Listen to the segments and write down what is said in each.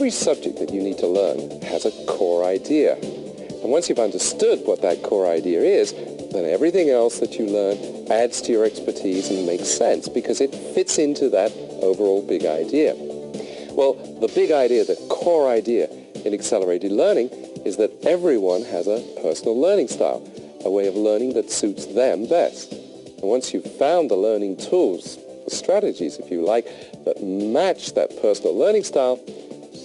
every subject that you need to learn has a core idea. And once you've understood what that core idea is, then everything else that you learn adds to your expertise and makes sense because it fits into that overall big idea. Well, the big idea, the core idea in accelerated learning is that everyone has a personal learning style, a way of learning that suits them best. And once you've found the learning tools, the strategies, if you like, that match that personal learning style,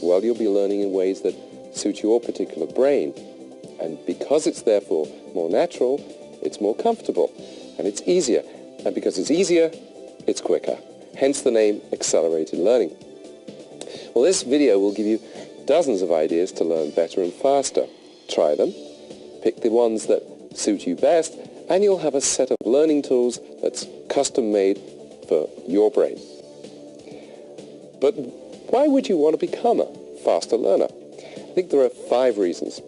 well, you'll be learning in ways that suit your particular brain. And because it's therefore more natural, it's more comfortable, and it's easier. And because it's easier, it's quicker. Hence the name accelerated learning. Well, this video will give you dozens of ideas to learn better and faster. Try them, pick the ones that suit you best, and you'll have a set of learning tools that's custom-made for your brain. But why would you want to become a faster learner? I think there are 5 reasons.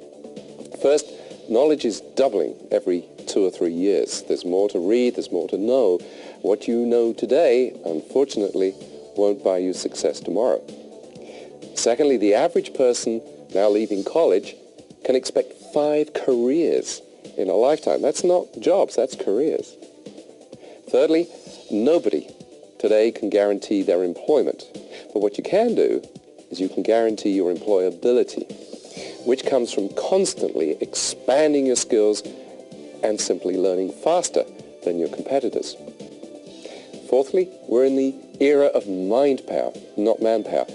First, knowledge is doubling every 2 or 3 years. There's more to read, there's more to know. What you know today, unfortunately, won't buy you success tomorrow. Secondly, the average person now leaving college can expect 5 careers in a lifetime. That's not jobs, that's careers. Thirdly, nobody today can guarantee their employment. But what you can do is you can guarantee your employability, which comes from constantly expanding your skills and simply learning faster than your competitors. Fourthly, we're in the era of mind power, not manpower.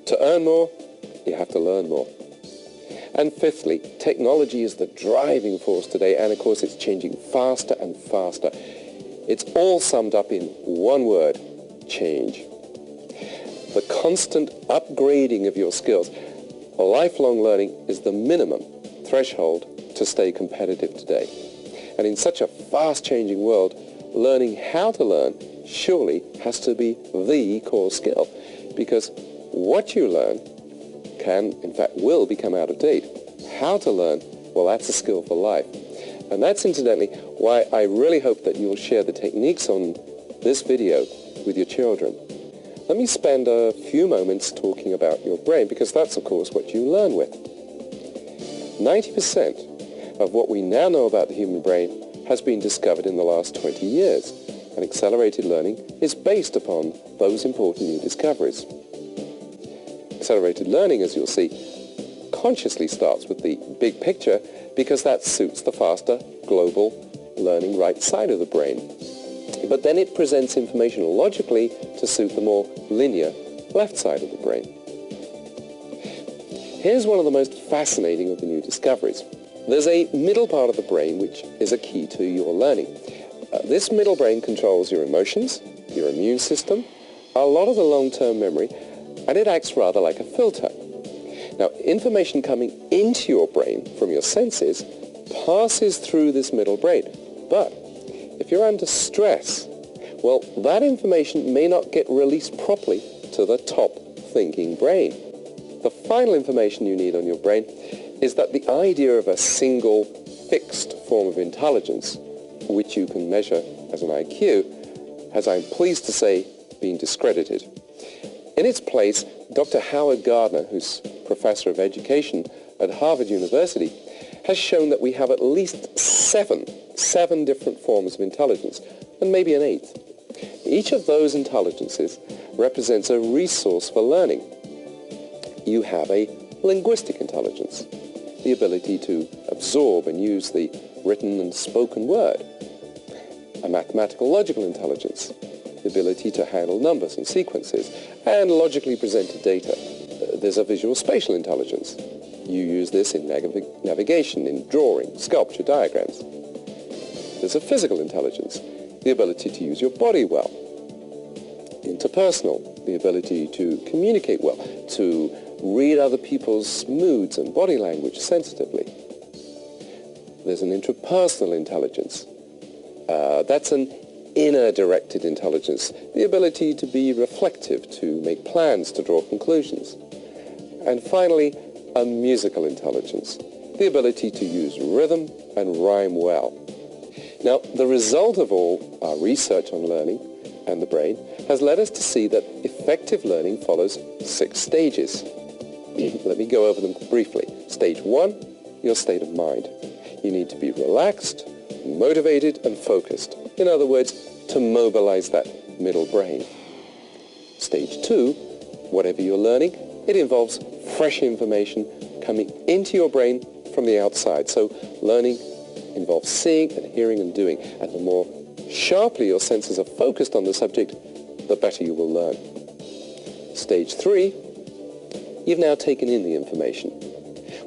To earn more, you have to learn more. And fifthly, technology is the driving force today, and of course it's changing faster and faster. It's all summed up in one word: change. The constant upgrading of your skills, lifelong learning, is the minimum threshold to stay competitive today. And in such a fast-changing world, learning how to learn surely has to be the core skill, because what you learn can, in fact, will become out of date. How to learn, well, that's a skill for life. And that's incidentally why I really hope that you'll share the techniques on this video with your children. Let me spend a few moments talking about your brain, because that's, of course, what you learn with. 90% of what we now know about the human brain has been discovered in the last 20 years, and accelerated learning is based upon those important new discoveries. Accelerated learning, as you'll see, consciously starts with the big picture because that suits the faster, global, learning right side of the brain. But then it presents information logically to suit the more linear left side of the brain. Here's one of the most fascinating of the new discoveries. There's a middle part of the brain which is a key to your learning. This middle brain controls your emotions, your immune system, a lot of the long-term memory, and it acts rather like a filter. Now, information coming into your brain from your senses passes through this middle brain. But if you're under stress, well, that information may not get released properly to the top thinking brain. The final information you need on your brain is that the idea of a single fixed form of intelligence, which you can measure as an IQ, has, I'm pleased to say, been discredited. In its place, Dr. Howard Gardner, who's professor of education at Harvard University, has shown that we have at least seven different forms of intelligence, and maybe an 8th. Each of those intelligences represents a resource for learning. You have a linguistic intelligence, the ability to absorb and use the written and spoken word. A mathematical logical intelligence, the ability to handle numbers and sequences and logically presented data. There's a visual spatial intelligence. You use this in navigation, in drawing, sculpture, diagrams. There's a physical intelligence, the ability to use your body well. Interpersonal, the ability to communicate well, to read other people's moods and body language sensitively. There's an intrapersonal intelligence. That's an inner-directed intelligence, the ability to be reflective, to make plans, to draw conclusions. And finally, a musical intelligence, the ability to use rhythm and rhyme well. Now, the result of all our research on learning and the brain has led us to see that effective learning follows 6 stages. Let me go over them briefly. Stage 1, your state of mind. You need to be relaxed, motivated and focused. In other words, to mobilize that middle brain. Stage 2, whatever you're learning, it involves fresh information coming into your brain from the outside. So learning involves seeing and hearing and doing. And the more sharply your senses are focused on the subject, the better you will learn. Stage 3, you've now taken in the information.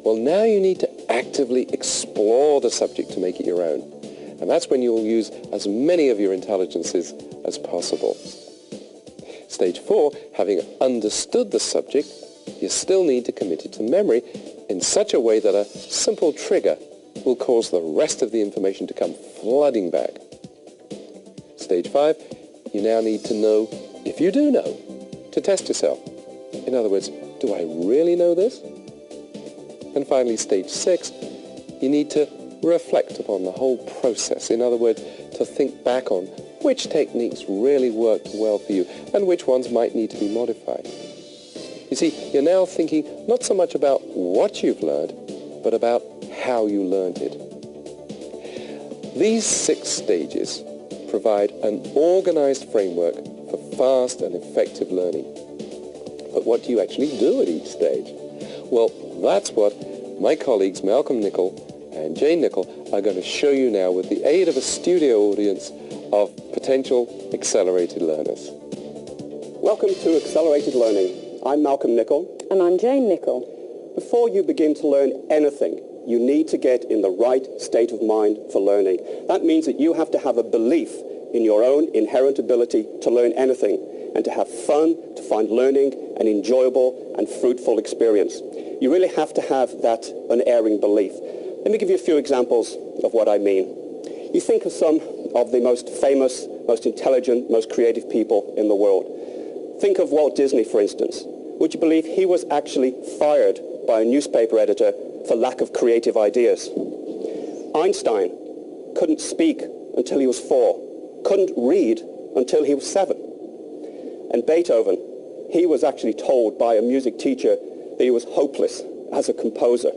Well, now you need to actively explore the subject to make it your own. And that's when you'll use as many of your intelligences as possible. Stage 4, having understood the subject, you still need to commit it to memory in such a way that a simple trigger will cause the rest of the information to come flooding back. Stage 5, you now need to know, if you do know, to test yourself. In other words, do I really know this? And finally, stage 6, you need to reflect upon the whole process. In other words, to think back on which techniques really worked well for you and which ones might need to be modified. You see, you're now thinking not so much about what you've learned, but about how you learned it. These 6 stages provide an organized framework for fast and effective learning. But what do you actually do at each stage? Well, that's what my colleagues Malcolm Nicol and Jane Nicol are going to show you now with the aid of a studio audience of potential accelerated learners. Welcome to Accelerated Learning. I'm Malcolm Nicol. And I'm Jane Nicol. Before you begin to learn anything, you need to get in the right state of mind for learning. That means that you have to have a belief in your own inherent ability to learn anything and to have fun, to find learning an enjoyable and fruitful experience. You really have to have that unerring belief. Let me give you a few examples of what I mean. You think of some of the most famous, most intelligent, most creative people in the world. Think of Walt Disney, for instance. Would you believe he was actually fired by a newspaper editor for lack of creative ideas? Einstein couldn't speak until he was 4, couldn't read until he was 7. And Beethoven, he was actually told by a music teacher that he was hopeless as a composer.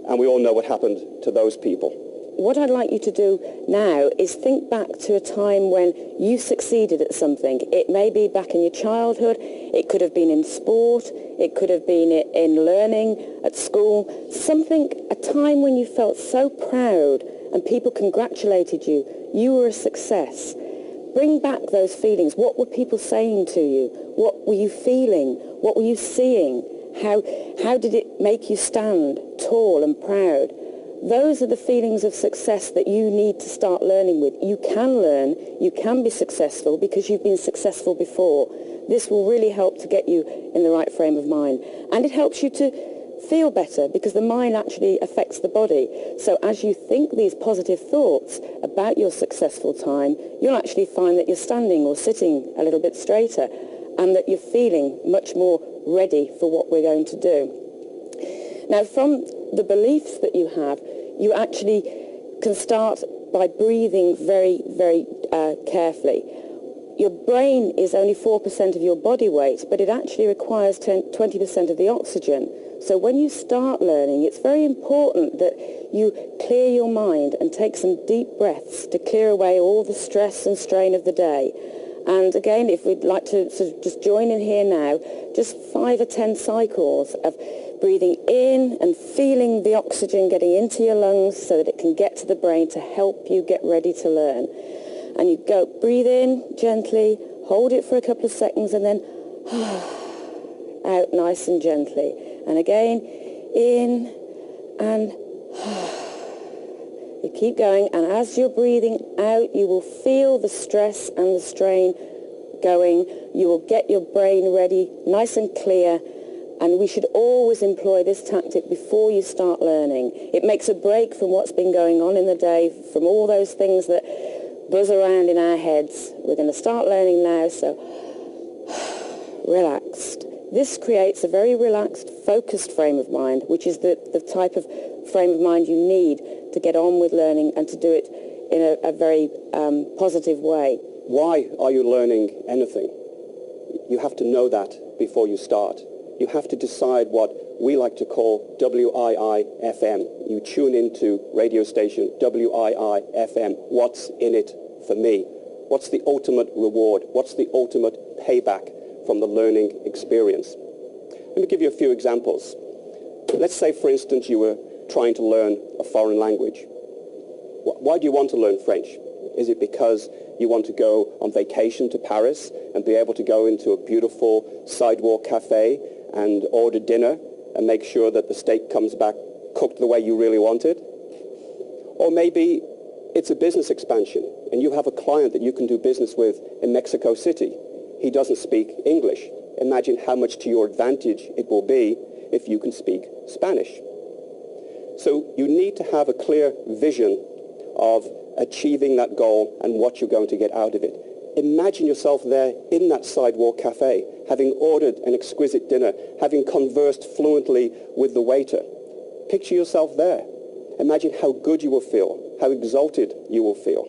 And we all know what happened to those people. What I'd like you to do now is think back to a time when you succeeded at something. It may be back in your childhood, it could have been in sport, it could have been in learning at school, something, a time when you felt so proud and people congratulated you, you were a success. Bring back those feelings. What were people saying to you? What were you feeling? What were you seeing? How did it make you stand tall and proud? Those are the feelings of success that you need to start learning with. You can learn, you can be successful because you've been successful before. This will really help to get you in the right frame of mind. And it helps you to feel better because the mind actually affects the body. So as you think these positive thoughts about your successful time, you'll actually find that you're standing or sitting a little bit straighter and that you're feeling much more ready for what we're going to do. Now, from the beliefs that you have, you actually can start by breathing very, very carefully. Your brain is only 4% of your body weight, but it actually requires 20% of the oxygen. So when you start learning, it's very important that you clear your mind and take some deep breaths to clear away all the stress and strain of the day. And again, if we'd like to sort of just join in here now, just 5 or 10 cycles of breathing in and feeling the oxygen getting into your lungs so that it can get to the brain to help you get ready to learn. And you go, breathe in gently, hold it for a couple of seconds and then out nice and gently. And again, in and you keep going. And as you're breathing out, you will feel the stress and the strain going. You will get your brain ready, nice and clear. And we should always employ this tactic before you start learning. It makes a break from what's been going on in the day, from all those things that buzz around in our heads. We're going to start learning now, so relaxed. This creates a very relaxed, focused frame of mind, which is the type of frame of mind you need to get on with learning and to do it in a very positive way. Why are you learning anything? You have to know that before you start. you have to decide what we like to call WII-FM. You tune into radio station WII-FM. What's in it for me? What's the ultimate reward? What's the ultimate payback from the learning experience? Let me give you a few examples. Let's say, for instance, you were trying to learn a foreign language. Why do you want to learn French? Is it because you want to go on vacation to Paris and be able to go into a beautiful sidewalk cafe and order dinner and make sure that the steak comes back cooked the way you really want it? Or maybe it's a business expansion and you have a client that you can do business with in Mexico City. He doesn't speak English. Imagine how much to your advantage it will be if you can speak Spanish. So you need to have a clear vision of achieving that goal and what you're going to get out of it. Imagine yourself there in that sidewalk cafe, having ordered an exquisite dinner, having conversed fluently with the waiter. Picture yourself there. Imagine how good you will feel, how exalted you will feel.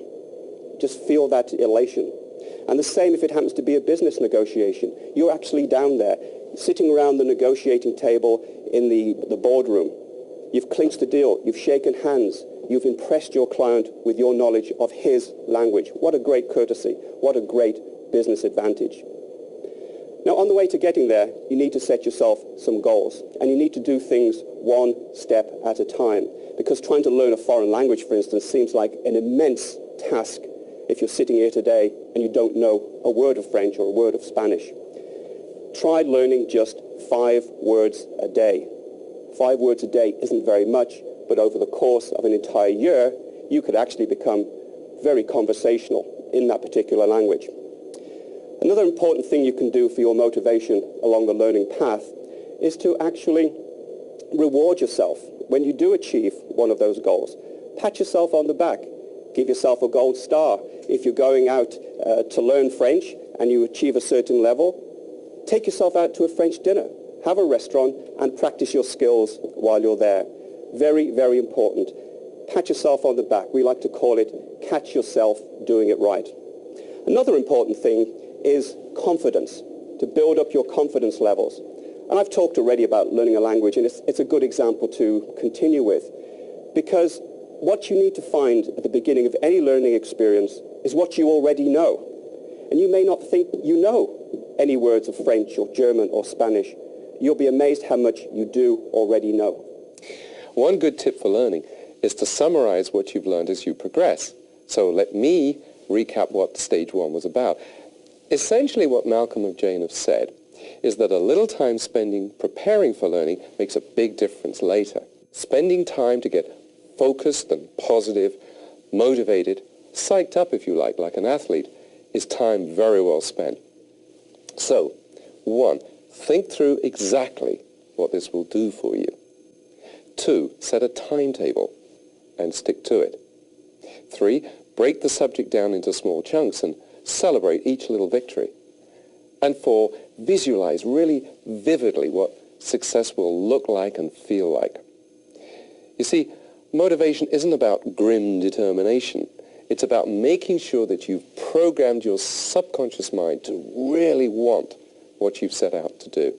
Just feel that elation. And the same if it happens to be a business negotiation. You're actually down there, sitting around the negotiating table in the boardroom. You've clinched the deal. You've shaken hands. You've impressed your client with your knowledge of his language. What a great courtesy. What a great business advantage. Now, on the way to getting there, you need to set yourself some goals. And you need to do things one step at a time. Because trying to learn a foreign language, for instance, seems like an immense task if you're sitting here today and you don't know a word of French or a word of Spanish. Try learning just 5 words a day. 5 words a day isn't very much, but over the course of an entire year, you could actually become very conversational in that particular language. Another important thing you can do for your motivation along the learning path is to actually reward yourself. When you do achieve one of those goals, pat yourself on the back. Give yourself a gold star. If you're going out to learn French and you achieve a certain level, take yourself out to a French dinner. Have a restaurant and practice your skills while you're there. Very, very important. Pat yourself on the back. We like to call it catch yourself doing it right. Another important thing is confidence, to build up your confidence levels. And I've talked already about learning a language, and it's a good example to continue with, because what you need to find at the beginning of any learning experience is what you already know. And you may not think you know any words of French or German or Spanish. You'll be amazed how much you do already know. One good tip for learning is to summarize what you've learned as you progress. So let me recap what stage 1 was about. Essentially what Malcolm and Jane have said is that a little time spending preparing for learning makes a big difference later. Spending time to get focused and positive, motivated, psyched up if you like an athlete, is time very well spent. So, 1, think through exactly what this will do for you. 2, set a timetable and stick to it. 3, break the subject down into small chunks and celebrate each little victory. And 4, visualize really vividly what success will look like and feel like. You see, motivation isn't about grim determination. It's about making sure that you've programmed your subconscious mind to really want what you've set out to do.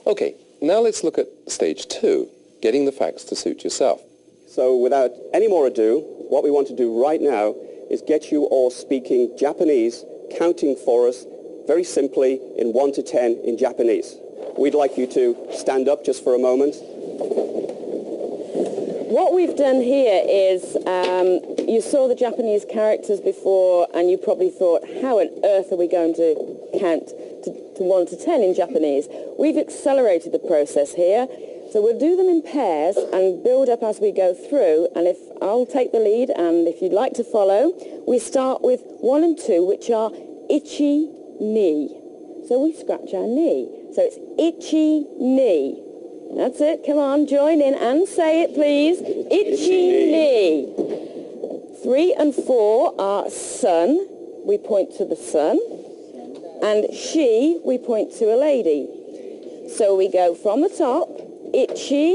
Okay, now let's look at stage 2, getting the facts to suit yourself. So without any more ado, what we want to do right now is get you all speaking Japanese, counting for us very simply in 1 to 10 in Japanese. We'd like you to stand up just for a moment. What we've done here is, you saw the Japanese characters before and you probably thought, how on earth are we going to count to 1 to 10 in Japanese? We've accelerated the process here. So we'll do them in pairs and build up as we go through, and if I'll take the lead, and if you'd like to follow, we start with 1 and 2, which are ichi, ni. So we scratch our knee. So it's ichi, ni. That's it. Come on, join in and say it, please. Ichi, ni. 3 and 4 are sun. We point to the sun. And she, we point to a lady. So we go from the top. Ichi,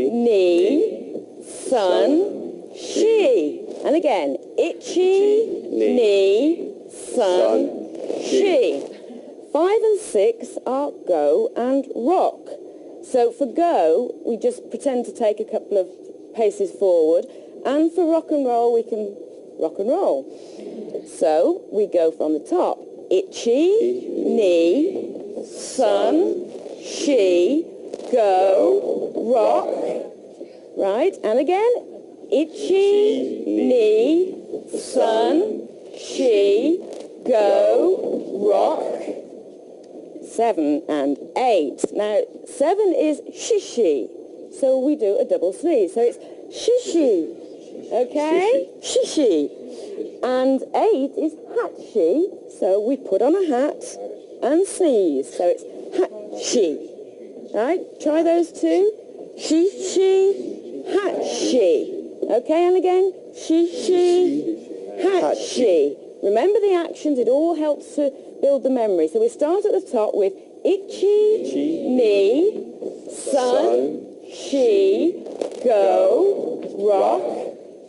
ni, sun, she. And again, ichi, ni, sun, she. 5 and 6 are go and rock. So for go, we just pretend to take a couple of paces forward, and for rock and roll, we can rock and roll. So we go from the top. Itchy, knee, sun, she, go, rock. Right, and again. Itchy, knee, sun, she, go, rock. 7 and 8. Now, 7 is shishi, so we do a double sneeze. So it's shishi, okay? Shishi. And 8 is hatshi, so we put on a hat and sneeze. So it's hatshi. Right, try those two. Shishi, hatshi. Okay, and again, shishi, hatshi. Remember the actions, it all helps to build the memory. So we start at the top with itchy, knee, sun, she, go, rock,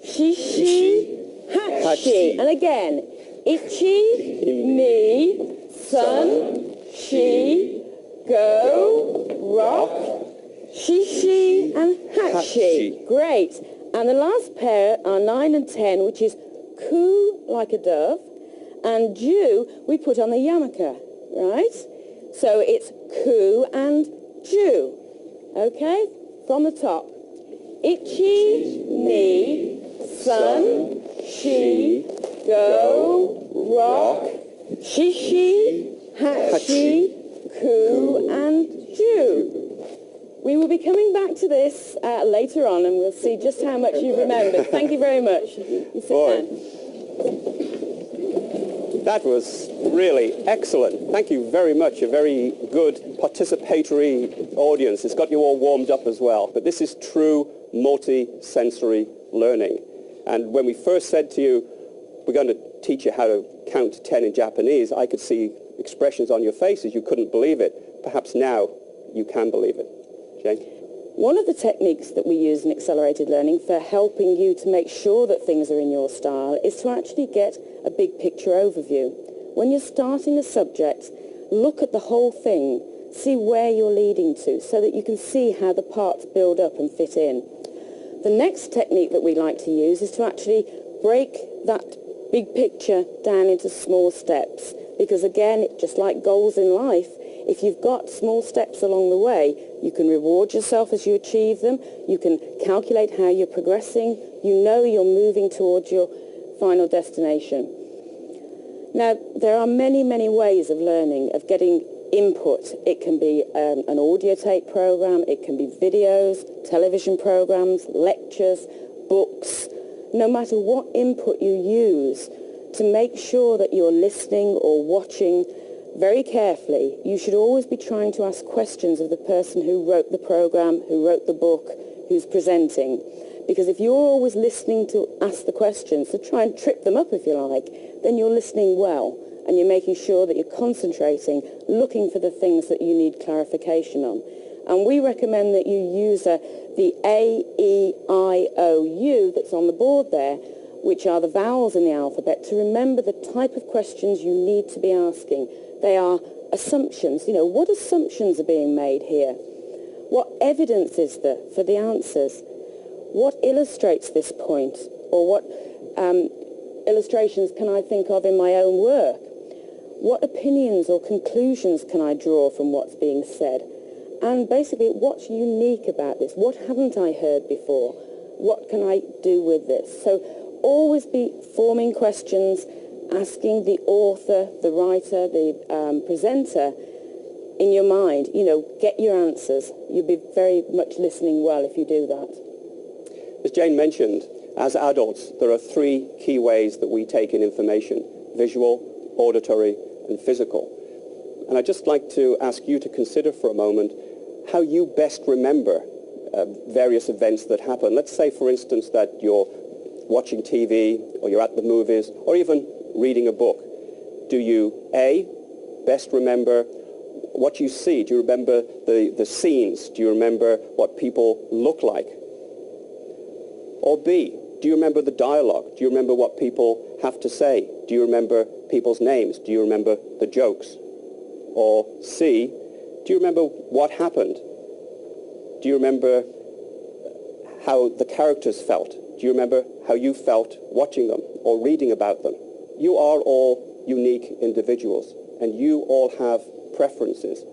shishi, hatshi. And again, itchy, knee, sun, she, go, rock, shishi, and hatshi. Great. And the last pair are 9 and 10, which is coo, like a dove, and ju, we put on the yarmulke, right? So it's coo and ju, okay? From the top. Itchy, knee, sun, she, go, rock, shishi, hatshi, coo, and ju. We will be coming back to this later on, and we'll see just how much you've remembered. Thank you very much. You sit down. That was really excellent. Thank you very much. A very good participatory audience. It's got you all warmed up as well. But this is true multi-sensory learning. And when we first said to you, we're going to teach you how to count to 10 in Japanese, I could see expressions on your faces. You couldn't believe it. Perhaps now you can believe it. Jane? One of the techniques that we use in accelerated learning for helping you to make sure that things are in your style is to actually get a big picture overview. When you're starting a subject, look at the whole thing, see where you're leading to, so that you can see how the parts build up and fit in. The next technique that we like to use is to actually break that big picture down into small steps, because again, just like goals in life, if you've got small steps along the way, you can reward yourself as you achieve them, you can calculate how you're progressing, you know you're moving towards your final destination. Now, there are many, many ways of learning, of getting input. It can be an audio tape program, it can be videos, television programs, lectures, books. No matter what input you use, to make sure that you're listening or watching very carefully, you should always be trying to ask questions of the person who wrote the program, who wrote the book, who's presenting. Because if you're always listening to ask the questions, to try and trip them up if you like, then you're listening well and you're making sure that you're concentrating, looking for the things that you need clarification on. And we recommend that you use the A, E, I, O, U that's on the board there, which are the vowels in the alphabet, to remember the type of questions you need to be asking. They are assumptions. You know, what assumptions are being made here? What evidence is there for the answers? What illustrates this point? Or what illustrations can I think of in my own work? What opinions or conclusions can I draw from what's being said? And basically, what's unique about this? What haven't I heard before? What can I do with this? So always be forming questions, asking the author, the writer, the presenter in your mind. You know, get your answers. You'll be very much listening well if you do that. As Jane mentioned, as adults, there are 3 key ways that we take in information: visual, auditory, and physical. And I'd just like to ask you to consider for a moment how you best remember various events that happen. Let's say, for instance, that you're watching TV, or you're at the movies, or even reading a book. Do you, A, best remember what you see? Do you remember the scenes? Do you remember what people look like? Or B, do you remember the dialogue? Do you remember what people have to say? Do you remember people's names? Do you remember the jokes? Or C, Do you remember what happened? Do you remember how the characters felt? Do you remember how you felt watching them or reading about them? You are all unique individuals, and you all have preferences.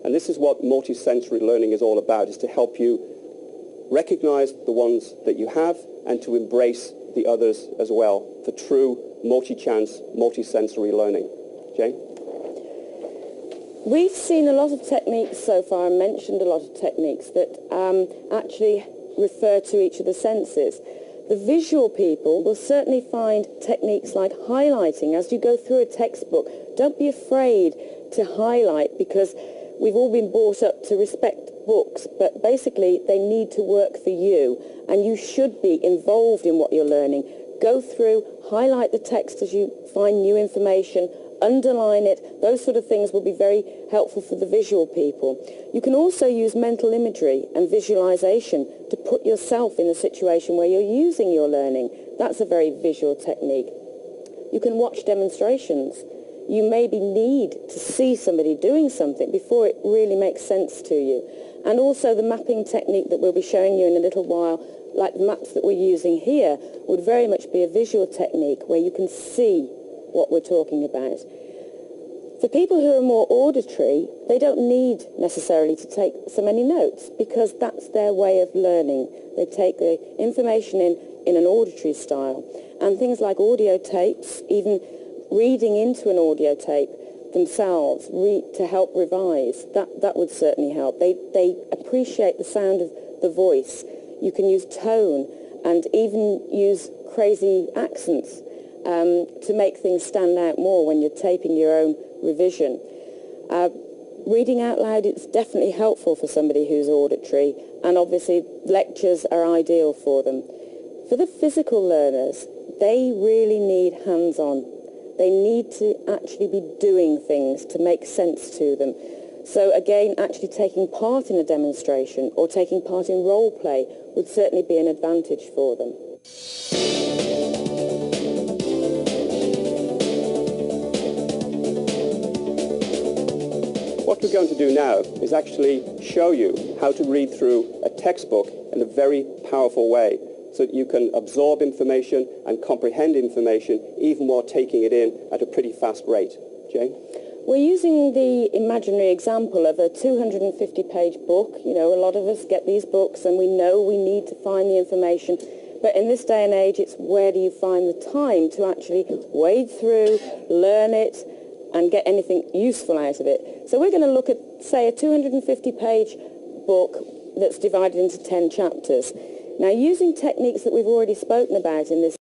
And this is what multisensory learning is all about, is to help you recognize the ones that you have and to embrace the others as well for true multi-chance, multisensory learning. Jane? We've seen a lot of techniques so far and mentioned a lot of techniques that actually refer to each of the senses. The visual people will certainly find techniques like highlighting. As you go through a textbook, don't be afraid to highlight, because we've all been brought up to respect books, but basically they need to work for you, and you should be involved in what you're learning. Go through, highlight the text as you find new information, underline it. Those sort of things will be very helpful for the visual people. You can also use mental imagery and visualization to put yourself in a situation where you're using your learning. That's a very visual technique. You can watch demonstrations. You maybe need to see somebody doing something before it really makes sense to you. And also the mapping technique that we'll be showing you in a little while, like the maps that we're using here, would very much be a visual technique where you can see what we're talking about. For people who are more auditory, they don't need necessarily to take so many notes, because that's their way of learning. They take the information in an auditory style. And things like audio tapes, even reading into an audio tape themselves to help revise, that would certainly help. They appreciate the sound of the voice. You can use tone and even use crazy accents to make things stand out more when you're taping your own revision. Reading out loud is definitely helpful for somebody who's auditory, and obviously lectures are ideal for them. For the physical learners, they really need hands-on. They need to actually be doing things to make sense to them. So again, actually taking part in a demonstration or taking part in role play would certainly be an advantage for them. What we're going to do now is actually show you how to read through a textbook in a very powerful way, so that you can absorb information and comprehend information even while taking it in at a pretty fast rate. Jane? We're using the imaginary example of a 250-page book. You know, a lot of us get these books and we know we need to find the information. But in this day and age, it's where do you find the time to actually wade through, learn it, and get anything useful out of it. So we're going to look at, say, a 250-page book that's divided into 10 chapters. Now, using techniques that we've already spoken about in this